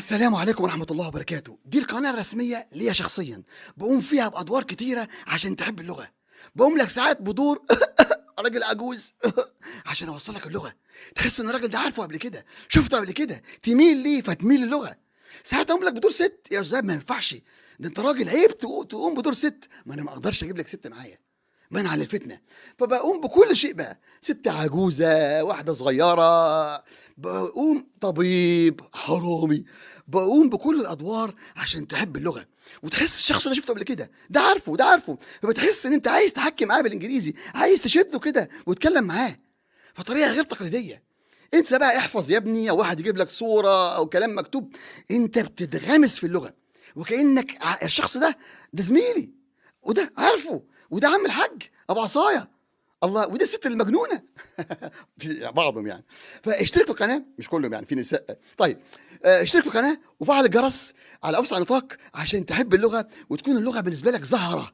السلام عليكم ورحمة الله وبركاته. دي القناة الرسمية ليا شخصيًا، باقوم فيها بأدوار كتيرة عشان تحب اللغة، باقوم لك ساعات بدور راجل عجوز عشان أوصّل لك اللغة، تحس إن الراجل ده عارفه قبل كده، شُفته قبل كده، تميل ليه فتميل للغة. ساعات أقوم لك بدور سِت، يا أستاذ ما ينفعش، ده أنت راجل عيب تقوم بدور سِت، ما أنا ما أقدرش أجيب لك سِت معايا. منعًا للفتنة، فباقوم بكل شيء بقى، سِت عجوزة، واحدة صغيّرة، باقوم طبيب، حرامي، باقوم بكل الأدوار عشان تحب اللغة، وتحس الشخص ده شُفته قبل كده، ده عارفه وده عارفه، فبتحس إن أنت عايز تحكّي معاه بالإنجليزي، عايز تشدّه كده وتتكلّم معاه، فطريقة غير تقليدية. انسى بقى احفظ يا ابني أو واحد يجيب لك صورة أو كلام مكتوب، أنت بتنغمس في اللغة، وكأنك الشخص ده زميلي، وده عارفه، وده عم الحاج أبو عصاية، الله! ودي الست المجنونة في بعضهم يعني. فاشترك في القناة، مش كلّهم يعني في نساء طيب، اشترك في القناة وفعّل الجرس على أوسع نطاق عشان تحب اللغة وتكون اللغة بالنسبة لك زهرة.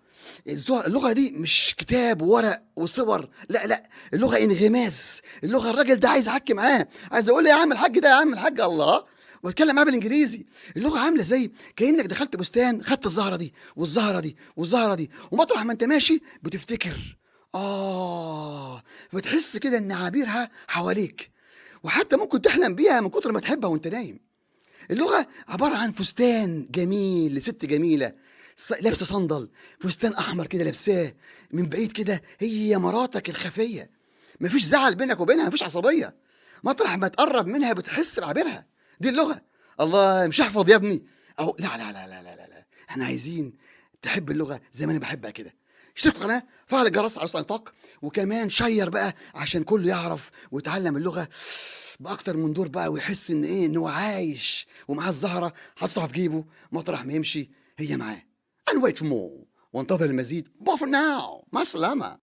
اللغة دي مش كتاب وورق وصور، لأ، لأ، اللغة انغماس، اللغة الراجل ده عايز أحَكّي معاه، عايز أقول له يا عم الحاج ده يا عم الحاج، الله! واتكلم معاه بالإنجليزي. اللغة عاملة زي كأنك دخلت بستان خدت الزهرة دي، والزهرة دي، والزهرة دي، ومطرح ما أنت ماشي بتفتكر. بتحس كده إن عبيرها حواليك، وحتى ممكن تحلم بيها من كتر ما تحبها وأنت نايم. اللغة عبارة عن فستان جميل لست جميلة لابسة صندل، فستان أحمر كده لابساه، من بعيد كده هي مراتك الخفية، مفيش زعل بينك وبينها، مفيش عصبية، مطرح ما تقرب منها بتحس بعبيرها، دي اللغة. الله مش احفظ يا ابني أو لا لا لا لا لا لا لا. احنا عايزين تحب اللغة زي ما أنا بحبها كده. اشترك في القناة، فعل الجرس على وسع نطاق، وكمان شير بقى عشان كله يعرف ويتعلم اللغة بأكتر من دور بقى، ويحس إن إيه، إن هو عايش ومعاه الزهرة حاططها في جيبه، مطرح ما يمشي هي معاه. And wait for more، وانتظر المزيد. Bye for now، مع السلامة.